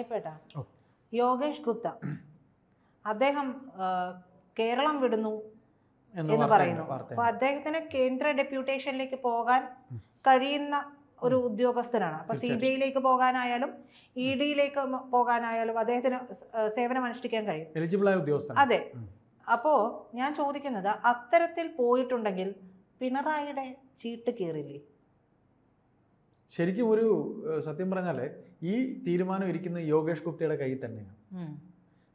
അയ്യപ്പേട്ട, യോഗേഷ് ഗുപ്ത അദ്ദേഹം കേരളം വിടുന്നു എന്ന് പറയുന്നു. അപ്പൊ അദ്ദേഹത്തിന് കേന്ദ്ര ഡെപ്യൂട്ടേഷനിലേക്ക് പോകാൻ കഴിയുന്ന ഒരു ഉദ്യോഗസ്ഥനാണ്. അപ്പൊ CBIയിലേക്ക് പോകാനായാലും EDയിലേക്ക് പോകാനായാലും അദ്ദേഹത്തിന് സേവനം അനുഷ്ഠിക്കാൻ കഴിയും, എലിജിബിളായ ഉദ്യോഗസ്ഥൻ. അതെ. അപ്പോ ഞാൻ ചോദിക്കുന്നത്, അത്തരത്തിൽ പോയിട്ടുണ്ടെങ്കിൽ പിണറായിയുടെ ചീട്ട് കീറില്ലേ? ശരിക്കും ഒരു സത്യം പറഞ്ഞാല് ഈ തീരുമാനം ഇരിക്കുന്ന യോഗേഷ് ഗുപ്തയുടെ കയ്യിൽ തന്നെയാണ്.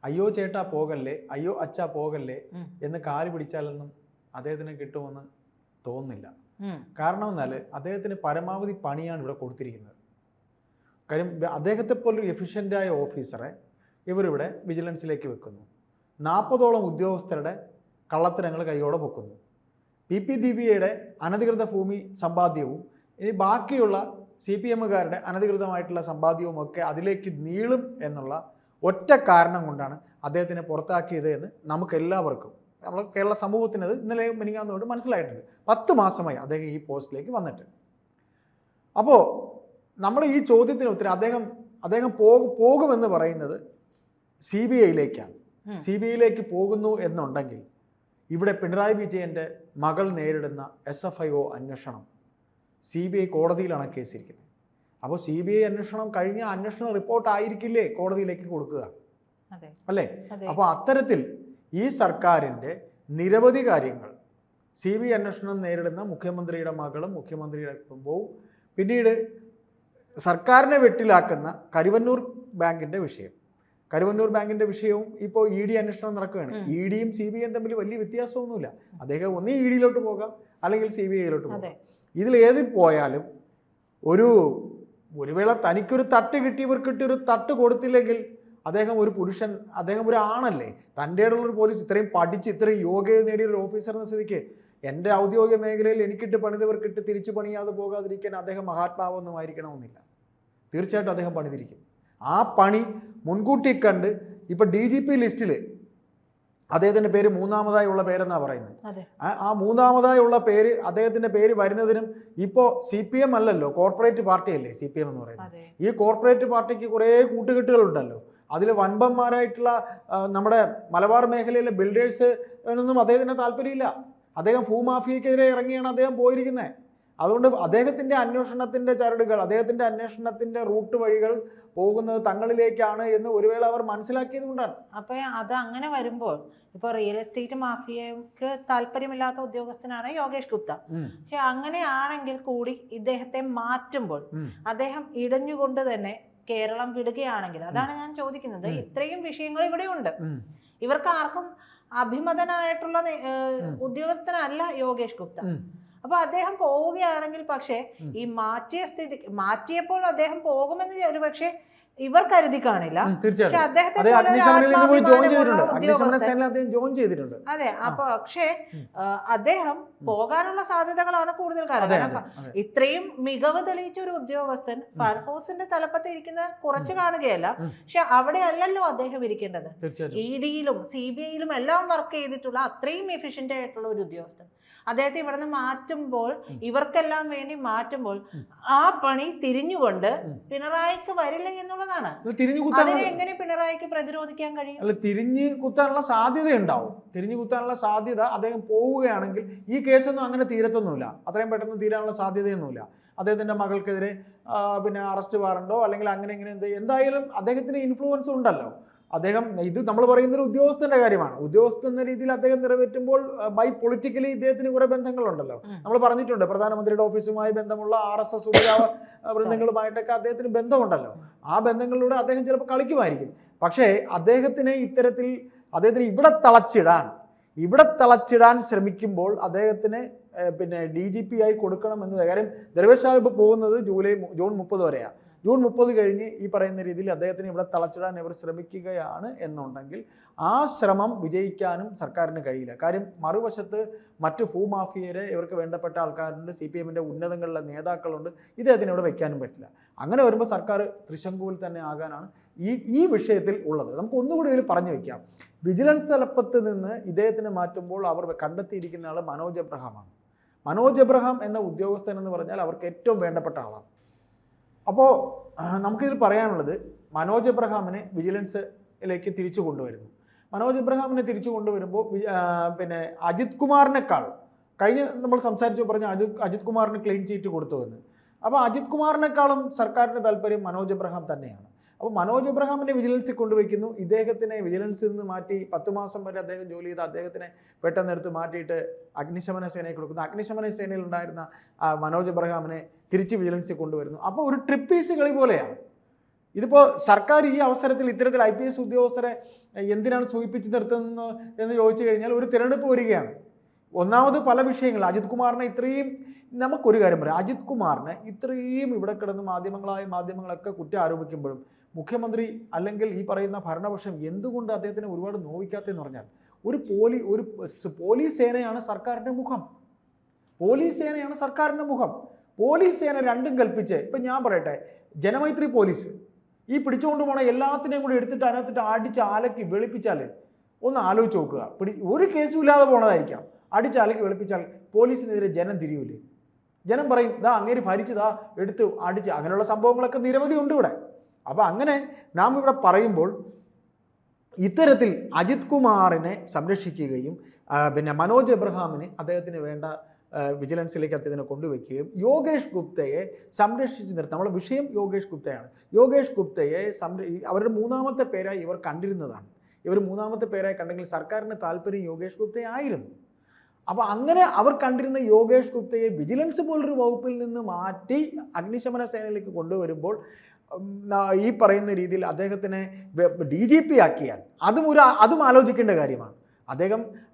അയ്യോ ചേട്ടാ പോകല്ലേ, അയ്യോ അച്ഛാ പോകല്ലേ എന്ന് കാല് പിടിച്ചാലൊന്നും അദ്ദേഹത്തിന് കിട്ടുമെന്ന് തോന്നുന്നില്ല. കാരണം എന്നാൽ അദ്ദേഹത്തിന് പരമാവധി പണിയാണ് ഇവിടെ കൊടുത്തിരിക്കുന്നത്. കാര്യം അദ്ദേഹത്തെ പോലൊരു എഫിഷ്യൻ്റായ ഓഫീസറെ ഇവരിവിടെ വിജിലൻസിലേക്ക് വെക്കുന്നു. 40ഓളം ഉദ്യോഗസ്ഥരുടെ കള്ളത്തരങ്ങൾ കൈയോടെ പൊക്കുന്നു. PPDBയുടെ അനധികൃത ഭൂമി സമ്പാദ്യവും ഇനി ബാക്കിയുള്ള CPMകാരുടെ അനധികൃതമായിട്ടുള്ള സമ്പാദ്യവും ഒക്കെ അതിലേക്ക് നീളും എന്നുള്ള ഒറ്റ കാരണം കൊണ്ടാണ് അദ്ദേഹത്തിനെ പുറത്താക്കിയത് എന്ന് നമുക്ക് എല്ലാവർക്കും, നമ്മൾ കേരള സമൂഹത്തിന് അത് ഇന്നലെ മിനിങ്ങാന്നോട് മനസ്സിലായിട്ടുണ്ട്. 10 മാസമായി അദ്ദേഹം ഈ പോസ്റ്റിലേക്ക് വന്നിട്ട്. അപ്പോൾ നമ്മൾ ഈ ചോദ്യത്തിന് ഉത്തരം അദ്ദേഹം പോകുമെന്ന് പറയുന്നത് CBIയിലേക്കാണ്. CBIയിലേക്ക് പോകുന്നു എന്നുണ്ടെങ്കിൽ ഇവിടെ പിണറായി വിജയൻ്റെ മകൾ നേരിടുന്ന SFIO അന്വേഷണം CBI കോടതിയിലാണ് കേസിരിക്കുന്നത്. അപ്പോൾ CBI അന്വേഷണം കഴിഞ്ഞ അന്വേഷണ റിപ്പോർട്ട് ആയിരിക്കില്ലേ കോടതിയിലേക്ക് കൊടുക്കുക, അല്ലേ? അപ്പോൾ അത്തരത്തിൽ ഈ സർക്കാരിൻ്റെ നിരവധി കാര്യങ്ങൾ, CBI അന്വേഷണം നേരിടുന്ന മുഖ്യമന്ത്രിയുടെ മകളും മുഖ്യമന്ത്രിയുടെ കുടുംബവും, പിന്നീട് സർക്കാരിനെ വെട്ടിലാക്കുന്ന കരുവന്നൂർ ബാങ്കിൻ്റെ വിഷയവും ഇപ്പോൾ ED അന്വേഷണം നടക്കുകയാണ്. EDയും CBIയും തമ്മിൽ വലിയ വ്യത്യാസമൊന്നുമില്ല. അദ്ദേഹം ഒന്നീ EDയിലോട്ട് പോകാം, അല്ലെങ്കിൽ CBIയിലോട്ട് പോകാം. ഇതിലേതിൽ പോയാലും ഒരു വേള തനിക്കൊരു തട്ട് കിട്ടിയവർക്കിട്ടൊരു തട്ട് കൊടുത്തില്ലെങ്കിൽ അദ്ദേഹം ഒരു പുരുഷൻ, അദ്ദേഹം ഒരു ആണല്ലേ. തൻ്റെ ഇടയിലുള്ള പോലീസ് ഇത്രയും പഠിച്ച് ഇത്രയും യോഗ്യത നേടിയ ഒരു ഓഫീസർ എന്ന സ്ഥിതിക്ക് എൻ്റെ ഔദ്യോഗിക മേഖലയിൽ എനിക്കിട്ട് പണിതവർക്കിട്ട് തിരിച്ചു പണിയാതെ പോകാതിരിക്കാൻ അദ്ദേഹം മഹാത്മാവൊന്നും ആയിരിക്കണമെന്നില്ല. തീർച്ചയായിട്ടും അദ്ദേഹം പണിതിരിക്കും. ആ പണി മുൻകൂട്ടി കണ്ട് ഇപ്പം DGP ലിസ്റ്റിൽ അദ്ദേഹത്തിൻ്റെ പേര് മൂന്നാമതായുള്ള പേരെന്നാണ് പറയുന്നത്. ആ മൂന്നാമതായുള്ള പേര്, അദ്ദേഹത്തിൻ്റെ പേര് വരുന്നതിനും ഇപ്പോൾ CPM അല്ലല്ലോ, കോർപ്പറേറ്റ് പാർട്ടിയല്ലേ CPM എന്ന് പറയുന്നത്. ഈ കോർപ്പറേറ്റ് പാർട്ടിക്ക് കുറേ കൂട്ടുകെട്ടുകളുണ്ടല്ലോ. അതിൽ വൻപന്മാരായിട്ടുള്ള നമ്മുടെ മലബാർ മേഖലയിലെ ബിൽഡേഴ്സ് എന്നൊന്നും അദ്ദേഹത്തിന് താല്പര്യമില്ല. അദ്ദേഹം ഭൂമാഫിയക്കെതിരെ ഇറങ്ങിയാണ് അദ്ദേഹം പോയിരിക്കുന്നത്. അതുകൊണ്ട് അദ്ദേഹത്തിൻ്റെ അന്വേഷണത്തിൻ്റെ ചരടുകൾ, അദ്ദേഹത്തിൻ്റെ അന്വേഷണത്തിൻ്റെ റൂട്ട് വഴികൾ പോകുന്നത് തങ്ങളിലേക്കാണ് എന്ന് ഒരു വേള അവർ മനസ്സിലാക്കിയത് കൊണ്ടാണ്. അപ്പോൾ അത് അങ്ങനെ വരുമ്പോൾ ഇപ്പോൾ റിയൽ എസ്റ്റേറ്റ് മാഫിയക്ക് താല്പര്യമില്ലാത്ത ഉദ്യോഗസ്ഥനാണ് യോഗേഷ് ഗുപ്ത. പക്ഷെ അങ്ങനെയാണെങ്കിൽ കൂടി ഇദ്ദേഹത്തെ മാറ്റുമ്പോൾ അദ്ദേഹം ഇടഞ്ഞുകൊണ്ട് തന്നെ കേരളം വിടുകയാണെങ്കിൽ, അതാണ് ഞാൻ ചോദിക്കുന്നത്. ഇത്രയും വിഷയങ്ങൾ ഇവിടെയുണ്ട്. ഇവർക്ക് ആർക്കും അഭിമതനായിട്ടുള്ള ഉദ്യോഗസ്ഥനല്ല യോഗേഷ് ഗുപ്ത. അപ്പൊ അദ്ദേഹം പോവുകയാണെങ്കിൽ, പക്ഷേ ഈ മാറ്റിയപ്പോൾ അദ്ദേഹം പോകുമെന്ന് ഒരു പക്ഷേ ഇവർ കരുതി കാണില്ല. പക്ഷെ അദ്ദേഹത്തെ അതെ. അപ്പൊ പക്ഷേ അദ്ദേഹം പോകാനുള്ള സാധ്യതകളാണ് കൂടുതൽ. കാരണം ഇത്രയും മികവ് തെളിയിച്ച ഒരു ഉദ്യോഗസ്ഥൻ ഫയർഫോഴ്സിന്റെ തലപ്പത്ത് ഇരിക്കുന്നത് കുറച്ച് കാണുകയല്ല. പക്ഷെ അവിടെ അല്ലല്ലോ അദ്ദേഹം ഇരിക്കേണ്ടത്. EDയിലും CBIയിലും എല്ലാം വർക്ക് ചെയ്തിട്ടുള്ള അത്രയും എഫിഷ്യന്റ് ആയിട്ടുള്ള ഒരു ഉദ്യോഗസ്ഥൻ അദ്ദേഹത്തെ ഇവിടുന്ന് മാറ്റുമ്പോൾ, ഇവർക്കെല്ലാം വേണ്ടി മാറ്റുമ്പോൾ ആ പണി തിരിഞ്ഞുകൊണ്ട് പിണറായിക്ക് വരില്ല എന്നുള്ളതാണ്. അതിനെ എങ്ങനെ പിണറായിക്ക് പ്രതിരോധിക്കാൻ കഴിയും? അല്ല, തിരിഞ്ഞു കുത്താനുള്ള സാധ്യത ഉണ്ടാവും. തിരിഞ്ഞു കുത്താനുള്ള സാധ്യത അദ്ദേഹം പോവുകയാണെങ്കിൽ ഈ കേസൊന്നും അങ്ങനെ തീരത്തൊന്നുമില്ല. അത്രയും പെട്ടെന്ന് തീരാനുള്ള സാധ്യതയൊന്നുമില്ല. അദ്ദേഹത്തിൻ്റെ മകൾക്കെതിരെ പിന്നെ അറസ്റ്റ് വാറണ്ടോ അല്ലെങ്കിൽ അങ്ങനെ ഇങ്ങനെ എന്തായാലും അദ്ദേഹത്തിന് ഇൻഫ്ലുവൻസ് ഉണ്ടല്ലോ. അദ്ദേഹം, ഇത് നമ്മൾ പറയുന്നൊരു ഉദ്യോഗസ്ഥന്റെ കാര്യമാണ്. ഉദ്യോഗസ്ഥൻ എന്ന രീതിയിൽ അദ്ദേഹം നിറവേറ്റുമ്പോൾ ബൈ പൊളിറ്റിക്കലി ഇദ്ദേഹത്തിന് കുറെ ബന്ധങ്ങളുണ്ടല്ലോ. നമ്മൾ പറഞ്ഞിട്ടുണ്ട്, പ്രധാനമന്ത്രിയുടെ ഓഫീസുമായി ബന്ധമുള്ള RSS ഉപജാപ വൃന്ദങ്ങളുമായിട്ടൊക്കെ അദ്ദേഹത്തിന് ബന്ധമുണ്ടല്ലോ. ആ ബന്ധങ്ങളിലൂടെ അദ്ദേഹം ചിലപ്പോൾ കളിക്കുമായിരിക്കും. പക്ഷേ അദ്ദേഹത്തിന് ഇവിടെ തളച്ചിടാൻ ശ്രമിക്കുമ്പോൾ അദ്ദേഹത്തിന് പിന്നെ DGP ആയി കൊടുക്കണം എന്നത്. കാര്യം ദർവേഷ് സാഹിബ് പോകുന്നത് ജൂൺ 30 വരെയാണ്. ജൂൺ 30 കഴിഞ്ഞ് ഈ പറയുന്ന രീതിയിൽ അദ്ദേഹത്തിന് ഇവിടെ തളച്ചിടാൻ ഇവർ ശ്രമിക്കുകയാണ് എന്നുണ്ടെങ്കിൽ ആ ശ്രമം വിജയിക്കാനും സർക്കാരിന് കഴിയില്ല. കാര്യം മറുവശത്ത് മറ്റ് ഭൂമാഫിയരെ ഇവർക്ക് വേണ്ടപ്പെട്ട ആൾക്കാരുണ്ട്, CPMന്റെ ഉന്നതങ്ങളിലെ നേതാക്കളുണ്ട്. ഇദ്ദേഹത്തിന് ഇവിടെ വെക്കാനും പറ്റില്ല. അങ്ങനെ വരുമ്പോൾ സർക്കാർ ത്രിശങ്കുവിൽ തന്നെ ആകാനാണ് ഈ വിഷയത്തിൽ ഉള്ളത്. നമുക്ക് ഒന്നുകൂടി ഇതിൽ പറഞ്ഞു വയ്ക്കാം. വിജിലൻസ് തലപ്പത്ത് നിന്ന് ഇദ്ദേഹത്തിന് മാറ്റുമ്പോൾ അവർ കണ്ടെത്തിയിരിക്കുന്ന ആൾ മനോജ് എബ്രഹാമാണ്. മനോജ് എബ്രഹാം എന്ന ഉദ്യോഗസ്ഥൻ എന്ന് പറഞ്ഞാൽ അവർക്ക് ഏറ്റവും വേണ്ടപ്പെട്ട ആളാണ്. അപ്പോൾ നമുക്കിതിൽ പറയാനുള്ളത്, മനോജ് എബ്രഹാമിനെ വിജിലൻസിലേക്ക് തിരിച്ചു കൊണ്ടുവരുന്നു. മനോജ് എബ്രഹാമിനെ തിരിച്ചു കൊണ്ടുവരുമ്പോൾ പിന്നെ അജിത് കുമാറിനേക്കാൾ കഴിഞ്ഞ് നമ്മൾ സംസാരിച്ചു പറഞ്ഞ അജിത് കുമാറിന് ക്ലീൻ ചീറ്റ് കൊടുത്തുവെന്ന്. അപ്പോൾ അജിത് കുമാറിനേക്കാളും സർക്കാരിൻ്റെ താല്പര്യം മനോജ് എബ്രഹാം തന്നെയാണ്. അപ്പോൾ മനോജ് എബ്രഹാമിനെ വിജിലൻസിൽ കൊണ്ടുവയ്ക്കുന്നു. ഇദ്ദേഹത്തിനെ വിജിലൻസിൽ നിന്ന് മാറ്റി 10 മാസം വരെ അദ്ദേഹം ജോലി ചെയ്ത് അദ്ദേഹത്തിനെ പെട്ടെന്ന് എടുത്ത് മാറ്റിയിട്ട് അഗ്നിശമന സേനയെ കൊടുക്കുന്നു. അഗ്നിശമന സേനയിൽ ഉണ്ടായിരുന്ന മനോജ് എബ്രഹാമിനെ തിരിച്ച് വിജിലൻസിൽ കൊണ്ടുവരുന്നു. അപ്പോൾ ഒരു ട്രിപ്പ് പീസ് കളി പോലെയാണ് ഇതിപ്പോൾ. സർക്കാർ ഈ അവസരത്തിൽ ഇത്തരത്തിൽ IPS ഉദ്യോഗസ്ഥരെ എന്തിനാണ് സൂചിപ്പിച്ച് നിർത്തുന്നത് എന്ന് ചോദിച്ചു കഴിഞ്ഞാൽ ഒരു തിരഞ്ഞെടുപ്പ് വരികയാണ്. ഒന്നാമത് പല വിഷയങ്ങൾ അജിത് കുമാറിനെ ഇത്രയും, നമുക്കൊരു കാര്യം പറയാം, അജിത് കുമാറിനെ ഇത്രയും ഇവിടെ കിടന്ന് മാധ്യമങ്ങളൊക്കെ കുറ്റം ആരോപിക്കുമ്പോഴും മുഖ്യമന്ത്രി അല്ലെങ്കിൽ ഈ പറയുന്ന ഭരണപക്ഷം എന്തുകൊണ്ട് അദ്ദേഹത്തിനെ ഒരുപാട് നോവിക്കാത്തെന്ന് പറഞ്ഞാൽ ഒരു പോലീസ് സേനയാണ് സർക്കാരിൻ്റെ മുഖം. പോലീസ് സേനയാണ് സർക്കാരിൻ്റെ മുഖം. പോലീസ് സേന രണ്ടും കൽപ്പിച്ച്, ഇപ്പം ഞാൻ പറയട്ടെ, ജനമൈത്രി പോലീസ് ഈ പിടിച്ചുകൊണ്ട് പോണ എല്ലാത്തിനെയും കൂടി എടുത്തിട്ട് അതിനകത്തിട്ട് അടിച്ച് ആലക്കി വെളുപ്പിച്ചാൽ ഒന്ന് ആലോചിച്ച് നോക്കുക. ഒരു കേസും ഇല്ലാതെ പോണതായിരിക്കാം. അടിച്ചാലക്കി വെളുപ്പിച്ചാൽ പോലീസിനെതിരെ ജനം തിരിയൂലേ? ജനം പറയും ദാ അങ്ങേര് ഭരിച്ചതാ എടുത്ത് അടിച്ച്. അങ്ങനെയുള്ള സംഭവങ്ങളൊക്കെ നിരവധി ഉണ്ട് ഇവിടെ. അപ്പോൾ അങ്ങനെ നാം ഇവിടെ പറയുമ്പോൾ ഇത്തരത്തിൽ അജിത് കുമാറിനെ സംരക്ഷിക്കുകയും പിന്നെ മനോജ് എബ്രഹാമിനെ അദ്ദേഹത്തിന് വേണ്ട വിജിലൻസിലേക്ക് അദ്ദേഹത്തിനെ കൊണ്ടുവയ്ക്കുകയും യോഗേഷ് ഗുപ്തയെ സംരക്ഷിച്ച് നിർത്തും. നമ്മുടെ വിഷയം യോഗേഷ് ഗുപ്തയാണ്. യോഗേഷ് ഗുപ്തയെ അവരുടെ മൂന്നാമത്തെ പേരായി ഇവർ കണ്ടിരുന്നതാണ്. ഇവർ മൂന്നാമത്തെ പേരായി കണ്ടെങ്കിൽ സർക്കാരിന് താല്പര്യം യോഗേഷ് ഗുപ്തയായിരുന്നു. അപ്പോൾ അങ്ങനെ അവർ കണ്ടിരുന്ന യോഗേഷ് ഗുപ്തയെ വിജിലൻസ് പോലൊരു വകുപ്പിൽ നിന്ന് മാറ്റി അഗ്നിശമന സേനയിലേക്ക് കൊണ്ടുവരുമ്പോൾ ഈ പറയുന്ന രീതിയിൽ അദ്ദേഹത്തിനെ DGP ആക്കിയാൽ അതും ആലോചിക്കേണ്ട കാര്യമാണ്.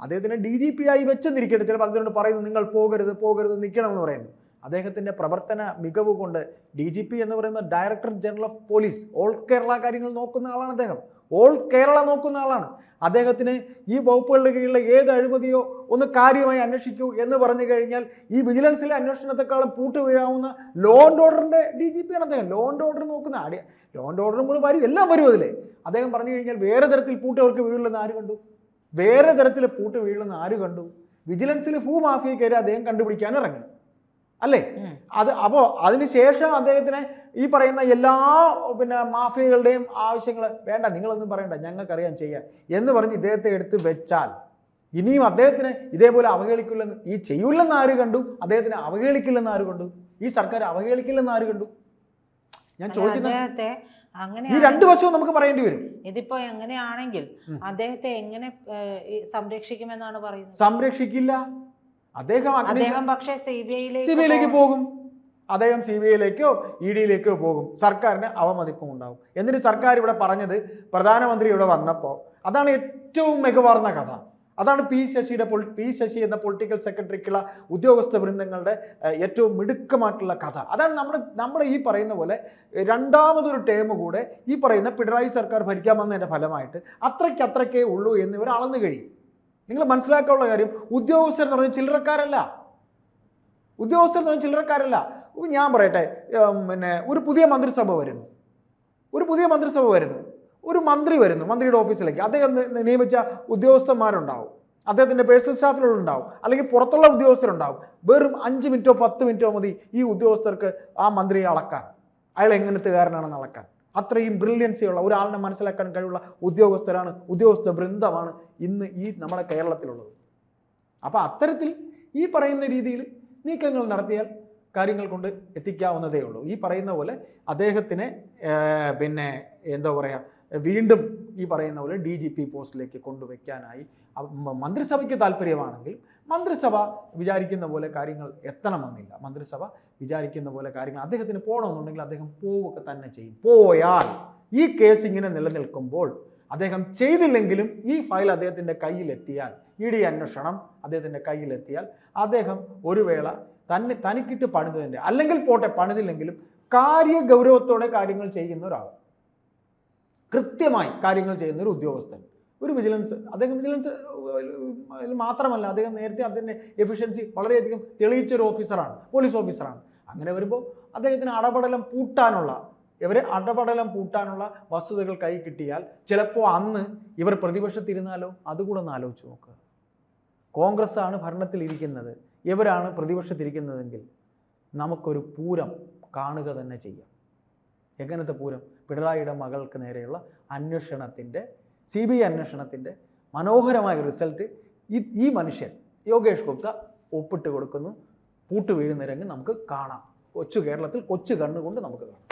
അദ്ദേഹത്തിനെ DGP ആയി വെച്ചെന്നിരിക്കട്ടെ. ചിലപ്പോൾ അതിനോട് പറയുന്നു നിങ്ങൾ പോകരുത് നിൽക്കണമെന്ന് പറയുന്നു. അദ്ദേഹത്തിൻ്റെ പ്രവർത്തന മികവ് കൊണ്ട് DGP എന്ന് പറയുന്ന director general of police, all Kerala കാര്യങ്ങൾ നോക്കുന്ന ആളാണ് അദ്ദേഹം. ഓൾ കേരള നോക്കുന്ന ആളാണ്. അദ്ദേഹത്തിന് ഈ വകുപ്പുകളുടെ കീഴിലെ ഏത് അഴിമതിയോ ഒന്ന് കാര്യമായി അന്വേഷിക്കൂ എന്ന് പറഞ്ഞു കഴിഞ്ഞാൽ ഈ വിജിലൻസിലെ അന്വേഷണത്തെക്കാളും പൂട്ട് വീഴാവുന്ന ലോ ആൻഡ് ഓർഡറിൻ്റെ DGP ആണ് അദ്ദേഹം. ലോ ആൻഡ് ഓർഡർ നോക്കുന്ന ലോ ആൻഡ് ഓർഡറും കൂടെ വരും, എല്ലാം വരും അതിൽ. അദ്ദേഹം പറഞ്ഞു കഴിഞ്ഞാൽ വേറെ തരത്തിൽ പൂട്ട് അവർക്ക് വീഴില്ലെന്ന് ആര് കണ്ടു? വേറെ തരത്തിൽ പൂട്ട് വീഴില്ലെന്ന് ആര് കണ്ടു? വിജിലൻസിൽ മാഫിയക്കാരെ അദ്ദേഹം കണ്ടുപിടിക്കാൻ ഇറങ്ങി അല്ലേ? അപ്പോൾ അതിനുശേഷം അദ്ദേഹത്തിന് ഈ പറയുന്ന എല്ലാ മാഫിയകളുടെയും ആവശ്യങ്ങൾ വേണ്ട, നിങ്ങളൊന്നും പറയണ്ട, ഞങ്ങൾക്കറിയാം ചെയ്യാൻ എന്ന് പറഞ്ഞ് ഇദ്ദേഹത്തെ എടുത്ത് വെച്ചാൽ ഇനിയും അദ്ദേഹത്തിന് ഇതേപോലെ അവഹേളിക്കില്ലെന്ന്, ഈ ചെയ്യൂലെന്ന് ആര് കണ്ടു? അദ്ദേഹത്തിന് അവഹേളിക്കില്ലെന്ന് ആര് കണ്ടു? ഈ സർക്കാർ അവഹേളിക്കില്ലെന്ന് ആര് കണ്ടു? ഞാൻ ചോദിക്കുന്നത് ഈ രണ്ടു വശവും നമുക്ക് പറയേണ്ടി വരും. ഇതിപ്പോ എങ്ങനെയാണെങ്കിൽ അദ്ദേഹത്തെ എങ്ങനെ സംരക്ഷിക്കുമെന്നാണ് പറയുന്നത്? സംരക്ഷിക്കില്ല. അദ്ദേഹം പക്ഷേ CBIയിലേക്ക് പോകും. അദ്ദേഹം CBIയിലേക്കോ EDയിലേക്കോ പോകും. സർക്കാരിന് അവമതിപ്പും ഉണ്ടാവും. എന്നിട്ട് സർക്കാർ ഇവിടെ പറഞ്ഞത്, പ്രധാനമന്ത്രി ഇവിടെ വന്നപ്പോൾ അതാണ് ഏറ്റവും മികവാർന്ന കഥ. അതാണ് പി ശശി എന്ന പൊളിറ്റിക്കൽ സെക്രട്ടറിക്കുള്ള ഉദ്യോഗസ്ഥ വൃന്ദങ്ങളുടെ ഏറ്റവും മിടുക്കമായിട്ടുള്ള കഥ. അതാണ് നമ്മുടെ ഈ പറയുന്ന പോലെ രണ്ടാമതൊരു ടേം കൂടെ ഈ പറയുന്ന പിണറായി സർക്കാർ ഭരിക്കാൻ വന്നതിൻ്റെ ഫലമായിട്ട് അത്രയ്ക്കേ ഉള്ളൂ എന്ന് ഇവർ അളന്നു കഴിയും. നിങ്ങൾ മനസ്സിലാക്കാനുള്ള കാര്യം, ഉദ്യോഗസ്ഥർ എന്ന് പറഞ്ഞാൽ ചില്ലറക്കാരല്ല. ഞാൻ പറയട്ടെ, ഒരു പുതിയ മന്ത്രിസഭ വരുന്നു, ഒരു മന്ത്രി വരുന്നു മന്ത്രിയുടെ ഓഫീസിലേക്ക്. അദ്ദേഹം നിയമിച്ച ഉദ്യോഗസ്ഥന്മാരുണ്ടാവും, അദ്ദേഹത്തിൻ്റെ പേഴ്സണൽ സ്റ്റാഫിലുണ്ടാവും, അല്ലെങ്കിൽ പുറത്തുള്ള ഉദ്യോഗസ്ഥരുണ്ടാവും. വെറും 5 മിനിറ്റോ 10 മിനിറ്റോ മതി ഈ ഉദ്യോഗസ്ഥർക്ക് ആ മന്ത്രിയെ അളക്കാൻ, അയാൾ എങ്ങനത്തെകാരനാണെന്ന് അളക്കാൻ. അത്രയും ബ്രില്യൻസിയുള്ള ഒരാളിനെ മനസ്സിലാക്കാൻ കഴിവുള്ള ഉദ്യോഗസ്ഥ വൃന്ദമാണ് ഇന്ന് ഈ നമ്മുടെ കേരളത്തിലുള്ളത്. അപ്പോൾ അത്തരത്തിൽ ഈ പറയുന്ന രീതിയിൽ നീക്കങ്ങൾ നടത്തിയാൽ കാര്യങ്ങൾ കൊണ്ട് എത്തിക്കാവുന്നതേ ഉള്ളൂ. ഈ പറയുന്ന പോലെ അദ്ദേഹത്തിനെ എന്താ പറയുക, വീണ്ടും ഈ പറയുന്ന പോലെ DGP പോസ്റ്റിലേക്ക് കൊണ്ടുവയ്ക്കാനായി മന്ത്രിസഭയ്ക്ക് താല്പര്യമാണെങ്കിൽ മന്ത്രിസഭ വിചാരിക്കുന്ന പോലെ കാര്യങ്ങൾ എത്തണമെന്നില്ല. മന്ത്രിസഭ വിചാരിക്കുന്ന പോലെ കാര്യങ്ങൾ അദ്ദേഹത്തിന് പോകണമെന്നുണ്ടെങ്കിൽ അദ്ദേഹം പോവുക തന്നെ ചെയ്യും. പോയാൽ ഈ കേസ് ഇങ്ങനെ നിലനിൽക്കുമ്പോൾ അദ്ദേഹം ചെയ്തില്ലെങ്കിലും ഈ ഫയൽ അദ്ദേഹത്തിൻ്റെ കയ്യിലെത്തിയാൽ, ED അന്വേഷണം അദ്ദേഹത്തിൻ്റെ കയ്യിലെത്തിയാൽ അദ്ദേഹം ഒരു വേള തനിക്കിട്ട് പണിതതിൻ്റെ, അല്ലെങ്കിൽ പോട്ടെ പണിതില്ലെങ്കിലും കാര്യഗൗരവത്തോടെ കാര്യങ്ങൾ ചെയ്യുന്ന ഒരാൾ, കൃത്യമായി കാര്യങ്ങൾ ചെയ്യുന്ന ഒരു ഉദ്യോഗസ്ഥൻ, ഒരു വിജിലൻസ് മാത്രമല്ല, അദ്ദേഹം നേരത്തെ അതിൻ്റെ എഫിഷ്യൻസി വളരെയധികം തെളിയിച്ചൊരു പോലീസ് ഓഫീസറാണ്. അങ്ങനെ വരുമ്പോൾ അദ്ദേഹത്തിന് അടപടലം പൂട്ടാനുള്ള വസ്തുതകൾ കൈ കിട്ടിയാൽ ചിലപ്പോൾ അന്ന് ഇവർ പ്രതിപക്ഷത്തിരുന്നാലോ? അതുകൂടെ ഒന്ന് ആലോചിച്ച് നോക്കുക. കോൺഗ്രസ് ആണ് ഭരണത്തിലിരിക്കുന്നത്, ഇവരാണ് പ്രതിപക്ഷത്തിരിക്കുന്നതെങ്കിൽ നമുക്കൊരു പൂരം കാണുക തന്നെ ചെയ്യാം. എങ്ങനത്തെ പൂരം? പിണറായിയുടെ മകൾക്ക് നേരെയുള്ള അന്വേഷണത്തിൻ്റെ CBI അന്വേഷണത്തിൻ്റെ മനോഹരമായ റിസൾട്ട് ഈ മനുഷ്യൻ യോഗേഷ് ഗുപ്ത ഒപ്പിട്ട് കൊടുക്കുന്നു. പൂട്ട് വീഴുന്ന രംഗം നമുക്ക് കാണാം. കേരളത്തിൽ കൊച്ചു കണ്ണുകൊണ്ട് നമുക്ക് കാണാം.